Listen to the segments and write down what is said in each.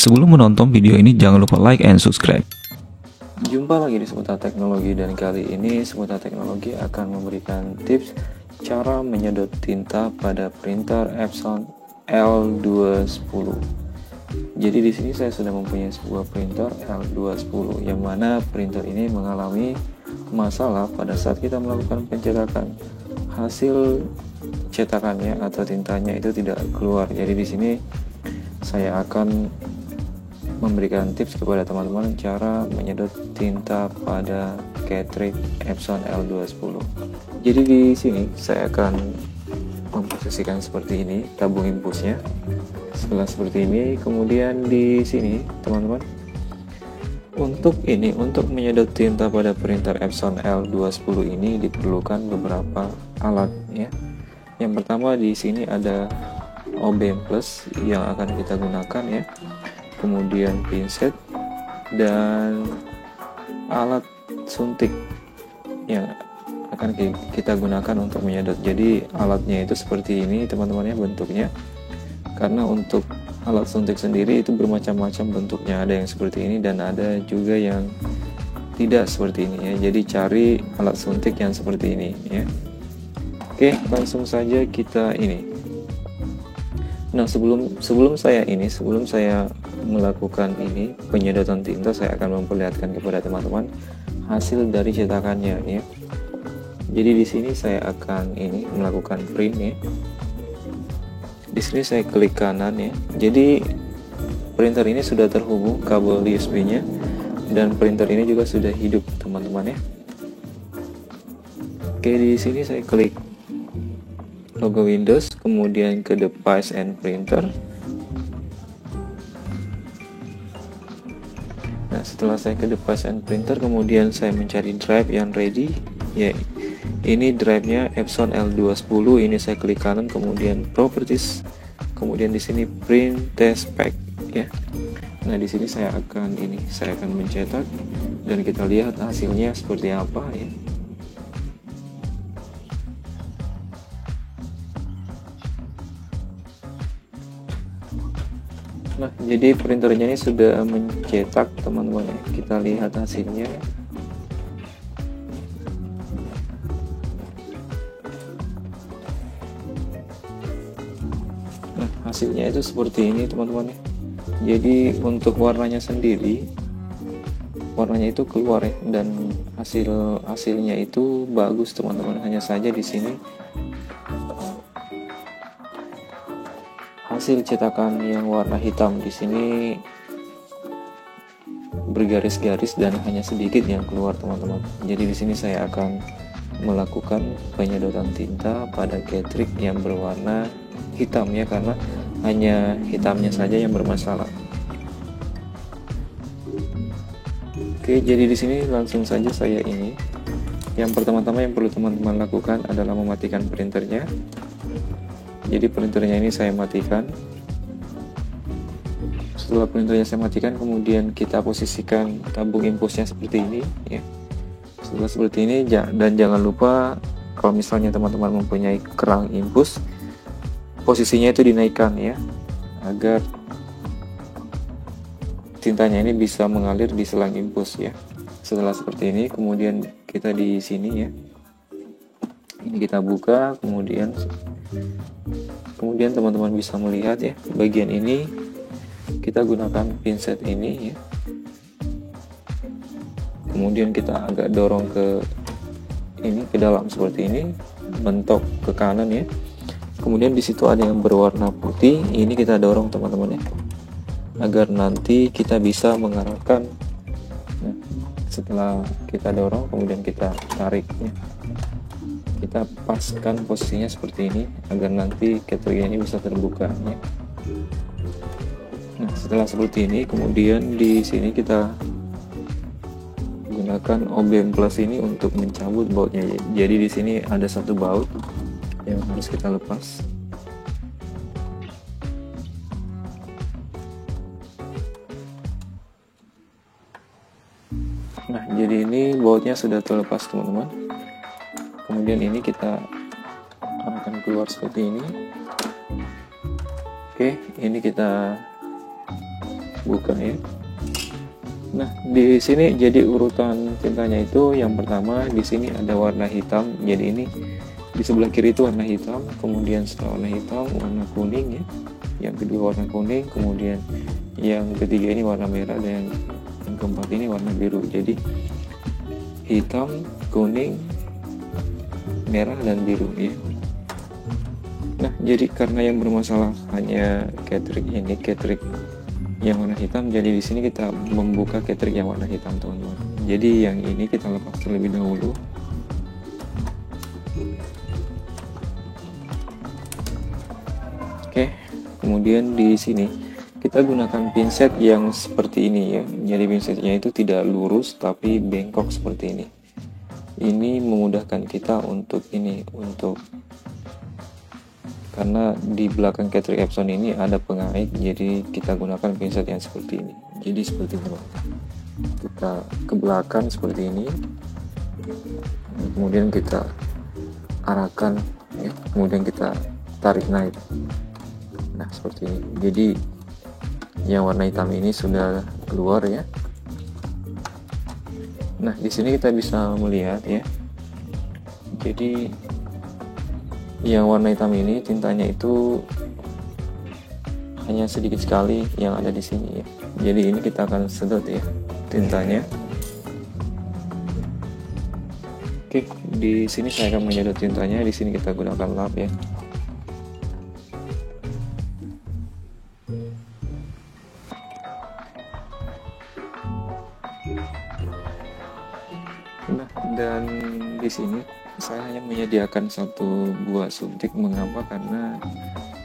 Sebelum menonton video ini, jangan lupa like and subscribe. Jumpa lagi di Seputar Teknologi, dan kali ini Seputar Teknologi akan memberikan tips cara menyedot tinta pada printer Epson L210. Jadi di sini saya sudah mempunyai sebuah printer L210 yang mana printer ini mengalami masalah pada saat kita melakukan pencetakan. Hasil cetakannya atau tintanya itu tidak keluar. Jadi di sini saya akan memberikan tips kepada teman-teman cara menyedot tinta pada cartridge Epson L210. Jadi di sini saya akan memposisikan seperti ini tabung impulsnya. Setelah seperti ini, kemudian di sini teman-teman, untuk menyedot tinta pada printer Epson L210 ini diperlukan beberapa alat ya. Yang pertama di sini ada OBM Plus yang akan kita gunakan ya. Kemudian pinset dan alat suntik yang akan kita gunakan untuk menyedot. Jadi alatnya itu seperti ini teman-teman ya bentuknya. Karena untuk alat suntik sendiri itu bermacam-macam bentuknya, ada yang seperti ini dan ada juga yang tidak seperti ini ya. Jadi cari alat suntik yang seperti ini ya. Oke, langsung saja kita ini. Nah, sebelum saya melakukan ini penyedotan tinta, saya akan memperlihatkan kepada teman-teman hasil dari cetakannya ya. Jadi di sini saya akan melakukan print ya. Di sini saya klik kanan ya. Jadi printer ini sudah terhubung kabel USB-nya dan printer ini juga sudah hidup teman-teman ya. Oke, di sini saya klik logo Windows, kemudian ke Device and Printer. Nah, setelah saya ke Device and Printer, kemudian saya mencari drive yang ready. Ya, ini drive-nya Epson L210. Ini saya klik kanan, kemudian Properties, kemudian di sini Print Test Pack ya. Nah, di sini saya akan mencetak dan kita lihat hasilnya seperti apa ya. Nah, jadi printernya ini sudah mencetak teman-teman ya. Kita lihat hasilnya. Nah, hasilnya itu seperti ini teman-teman ya. Jadi untuk warnanya sendiri, warnanya itu keluar ya, dan hasilnya itu bagus teman-teman. Hanya saja di sini hasil cetakan yang warna hitam di sini bergaris-garis dan hanya sedikit yang keluar teman-teman. Jadi di sini saya akan melakukan penyedotan tinta pada cartridge yang berwarna hitam ya, karena hanya hitamnya saja yang bermasalah. Oke, jadi di sini langsung saja saya yang pertama-tama yang perlu teman-teman lakukan adalah mematikan printernya. Jadi printernya ini saya matikan. Setelah printernya saya matikan, kemudian kita posisikan tabung impulsnya seperti ini ya. Setelah seperti ini, dan jangan lupa kalau misalnya teman-teman mempunyai kerang impuls, posisinya itu dinaikkan ya, agar tintanya ini bisa mengalir di selang impuls ya. Setelah seperti ini, kemudian kita di sini ya. Ini kita buka, kemudian teman-teman bisa melihat ya, bagian ini kita gunakan pinset ini ya. Kemudian kita agak dorong ke dalam seperti ini, mentok ke kanan ya. Kemudian di situ ada yang berwarna putih, ini kita dorong teman-teman ya, agar nanti kita bisa mengarahkan. Nah, setelah kita dorong, kemudian kita tarik ya. Kita paskan posisinya seperti ini agar nanti cartridge ini bisa terbuka ya. Nah, setelah seperti ini, kemudian di sini kita gunakan OBM Plus ini untuk mencabut bautnya. Jadi di sini ada satu baut yang harus kita lepas. Nah, jadi ini bautnya sudah terlepas teman-teman. Kemudian ini kita akan keluar seperti ini. Oke, ini kita buka ya. Nah, di sini jadi urutan tintanya itu yang pertama di sini ada warna hitam. Jadi ini di sebelah kiri itu warna hitam, kemudian setelah warna hitam warna kuning ya. Yang kedua warna kuning, kemudian yang ketiga ini warna merah, dan yang keempat ini warna biru. Jadi hitam, kuning, merah, dan biru ya. Nah, jadi karena yang bermasalah hanya cartridge ini, cartridge yang warna hitam, jadi di sini kita membuka cartridge yang warna hitam, teman-teman. Jadi yang ini kita lepas terlebih dahulu. Oke, kemudian di sini kita gunakan pinset yang seperti ini ya. Jadi pinsetnya itu tidak lurus tapi bengkok seperti ini. Ini memudahkan kita untuk karena di belakang cartridge Epson ini ada pengait, jadi kita gunakan pinset yang seperti ini. Jadi seperti ini, kita ke belakang seperti ini, kemudian kita arahkan ya, kemudian kita tarik naik. Nah, seperti ini. Jadi yang warna hitam ini sudah keluar ya. Nah, di sini kita bisa melihat ya. Jadi yang warna hitam ini tintanya itu hanya sedikit sekali yang ada di sini ya. Jadi ini kita akan sedot ya tintanya. Oke, di sini saya akan menyedot tintanya. Di sini kita gunakan lap ya. Nah, dan di sini saya hanya menyediakan satu buah suntik. Mengapa? Karena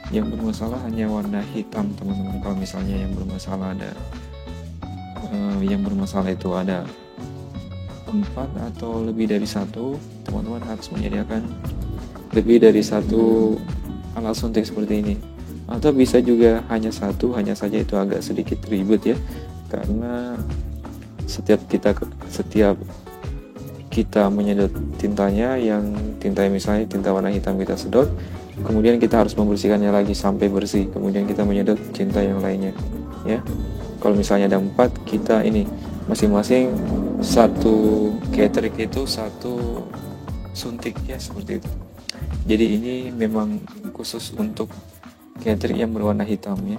yang bermasalah hanya warna hitam, teman-teman. Kalau misalnya yang bermasalah itu ada 4 atau lebih dari satu, teman-teman harus menyediakan lebih dari satu alat suntik seperti ini. Atau bisa juga hanya satu, hanya saja itu agak sedikit ribet ya, karena setiap kita menyedot tintanya, yang misalnya tinta warna hitam kita sedot, kemudian kita harus membersihkannya lagi sampai bersih, kemudian kita menyedot tinta yang lainnya ya. Kalau misalnya ada 4, kita ini masing-masing satu cartridge itu satu suntik ya, seperti itu. Jadi ini memang khusus untuk cartridge yang berwarna hitam ya.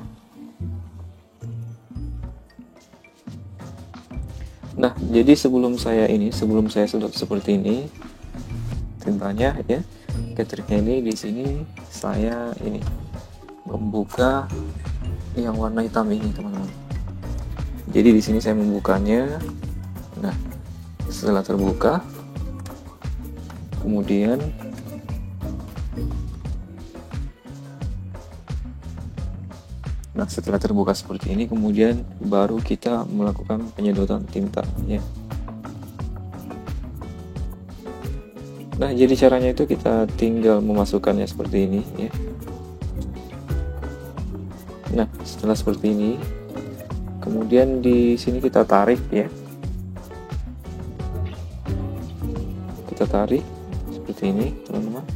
Nah, jadi sebelum saya sedot seperti ini tintanya ya, cartridge-nya ini, di sini saya ini membuka yang warna hitam ini, teman-teman. Jadi di sini saya membukanya. Nah, setelah terbuka, kemudian setelah terbuka seperti ini, kemudian baru kita melakukan penyedotan tinta ya. Nah, jadi caranya itu kita tinggal memasukkannya seperti ini ya. Nah, setelah seperti ini, kemudian di sini kita tarik ya. Kita tarik seperti ini, teman-teman.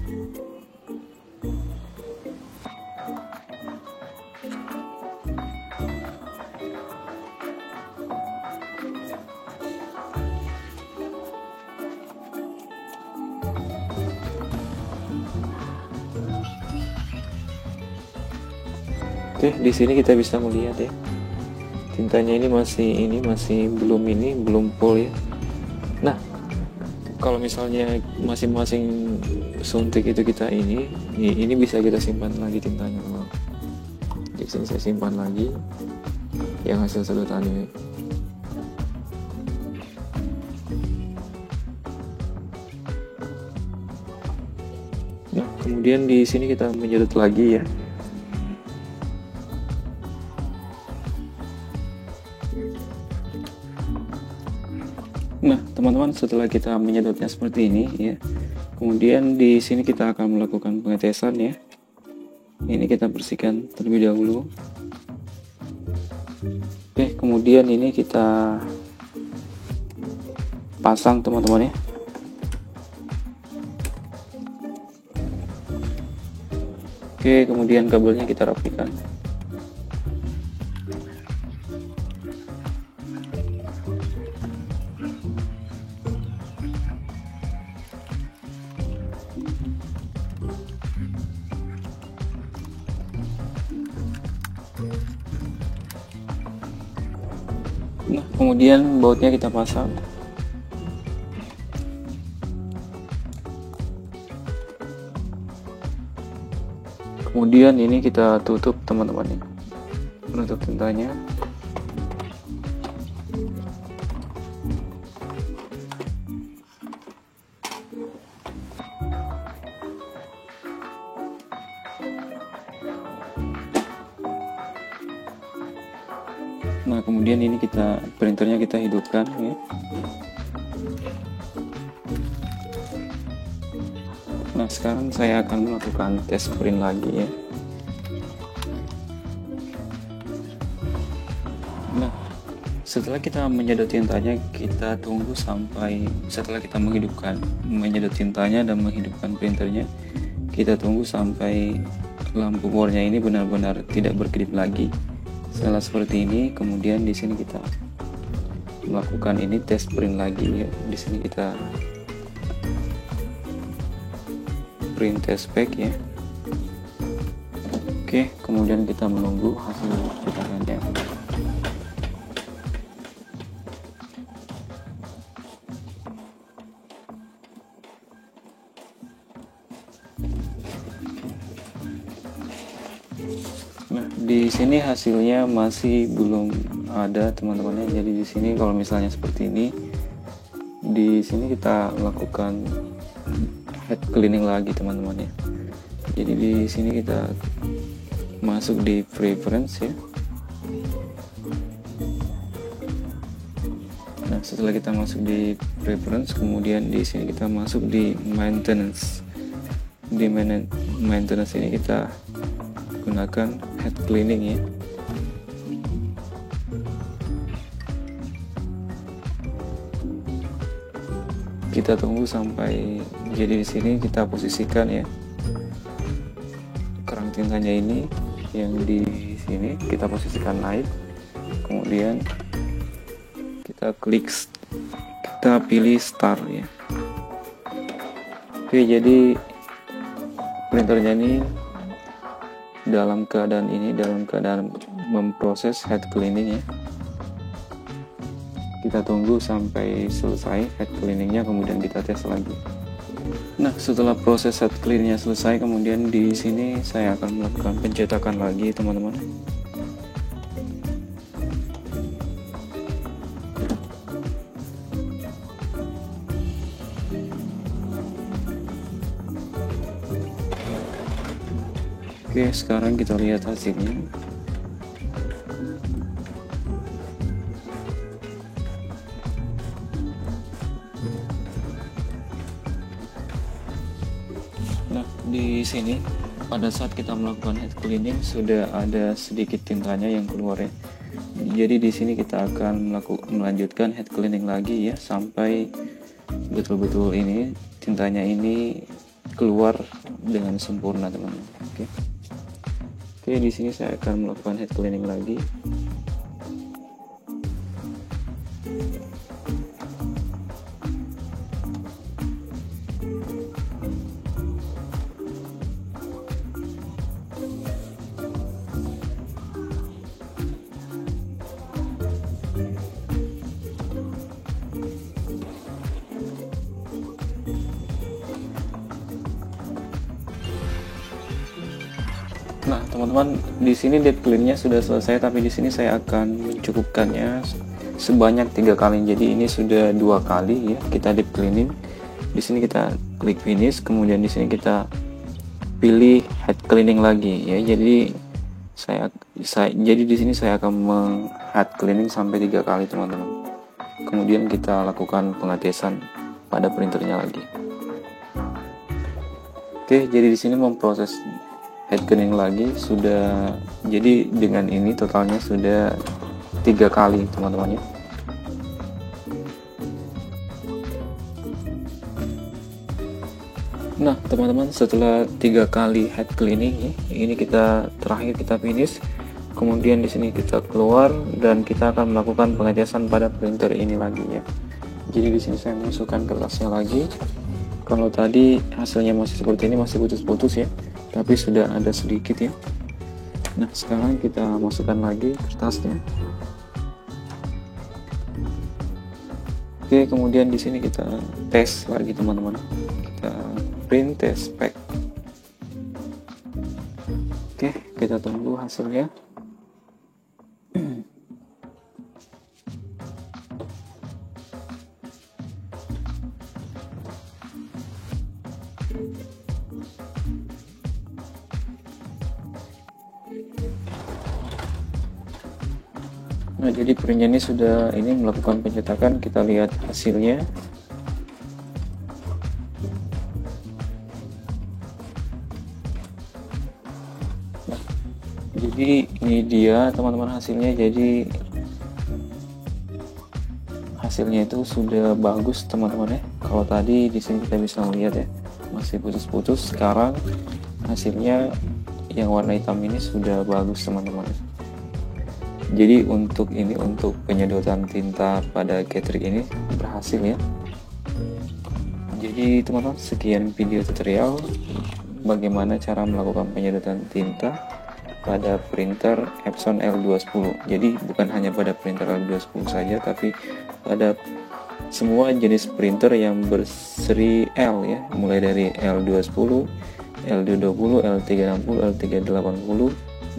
Oke, di sini kita bisa melihat ya, tintanya ini belum full ya. Nah, kalau misalnya masing-masing suntik itu kita ini bisa kita simpan lagi tintanya, teman. Di sini saya simpan lagi yang hasil sedotannya. Nah, kemudian di sini kita menyedot lagi ya. Nah, teman-teman, setelah kita menyedotnya seperti ini ya, kemudian di sini kita akan melakukan pengetesan ya. Ini kita bersihkan terlebih dahulu. Oke, kemudian ini kita pasang, teman-teman ya. Oke, kemudian kabelnya kita rapikan. Nah, kemudian bautnya kita pasang. Kemudian ini kita tutup teman-teman ya, penutup tintanya. Nah, kemudian ini printernya kita hidupkan ya. Nah, sekarang saya akan melakukan tes print lagi ya. Nah, setelah kita menyedot tintanya, kita tunggu sampai setelah kita menyedot tintanya dan menghidupkan printernya, kita tunggu sampai lampu bornya ini benar-benar tidak berkedip lagi. Setelah seperti ini, kemudian di sini kita melakukan ini tes print lagi ya. Di sini kita print test pack ya. Oke, kemudian kita menunggu hasil cetakannya. Nah, di sini hasilnya masih belum ada teman-teman ya. Jadi di sini kalau misalnya seperti ini, di sini kita lakukan head cleaning lagi teman-teman ya. Jadi di sini kita masuk di preference ya. Nah, setelah kita masuk di preference, kemudian di sini kita masuk di maintenance. Di maintenance ini kita gunakan head cleaning ya. Kita tunggu sampai, jadi di sini kita posisikan ya kerang tintanya ini, yang di sini kita posisikan naik, kemudian kita klik, kita pilih start ya. Oke, jadi printernya ini dalam keadaan memproses head cleaning ya. Kita tunggu sampai selesai head cleaningnya, kemudian kita tes lagi. Nah, setelah proses head cleaningnya selesai, kemudian di sini saya akan melakukan pencetakan lagi teman-teman. Oke, sekarang kita lihat hasilnya. Nah, di sini pada saat kita melakukan head cleaning sudah ada sedikit tintanya yang keluar ya. Jadi di sini kita akan melanjutkan head cleaning lagi ya, sampai betul-betul ini tintanya ini keluar dengan sempurna teman-teman. Oke, di sini saya akan melakukan head cleaning lagi. Nah, teman-teman, di sini deep cleannya sudah selesai, tapi di sini saya akan mencukupkannya sebanyak 3 kali. Jadi ini sudah 2 kali ya kita deep cleaning. Di sini kita klik finish, kemudian di sini kita pilih head cleaning lagi ya. Jadi jadi di sini saya akan head cleaning sampai 3 kali teman-teman. Kemudian kita lakukan pengetesan pada printernya lagi. Oke, jadi di sini memproses head cleaning lagi sudah, jadi dengan ini totalnya sudah 3 kali teman-teman ya. Nah teman-teman, setelah 3 kali head cleaning ya, ini kita terakhir kita finish, kemudian di sini kita keluar dan kita akan melakukan pengetesan pada printer ini lagi ya. Jadi di sini saya masukkan kertasnya lagi. Kalau tadi hasilnya masih seperti ini, masih putus-putus ya, tapi sudah ada sedikit ya. Nah sekarang kita masukkan lagi kertasnya. Oke, kemudian di sini kita tes lagi teman-teman. Kita print test pack. Oke, kita tunggu hasilnya. Nah, jadi printnya ini sudah melakukan pencetakan. Kita lihat hasilnya. Nah, jadi ini dia teman-teman hasilnya. Jadi hasilnya itu sudah bagus teman-teman ya. Kalau tadi di sini kita bisa melihat ya, masih putus-putus. Sekarang hasilnya yang warna hitam ini sudah bagus teman-teman. Jadi untuk penyedotan tinta pada Catrick ini berhasil ya. Jadi teman-teman, sekian video tutorial bagaimana cara melakukan penyedotan tinta pada printer Epson L210. Jadi bukan hanya pada printer L210 saja, tapi pada semua jenis printer yang berseri L ya, mulai dari L210, L220, L360, L380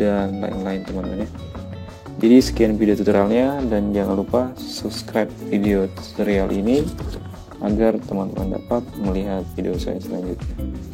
dan lain-lain teman-teman ya. Jadi sekian video tutorialnya, dan jangan lupa subscribe video tutorial ini agar teman-teman dapat melihat video saya selanjutnya.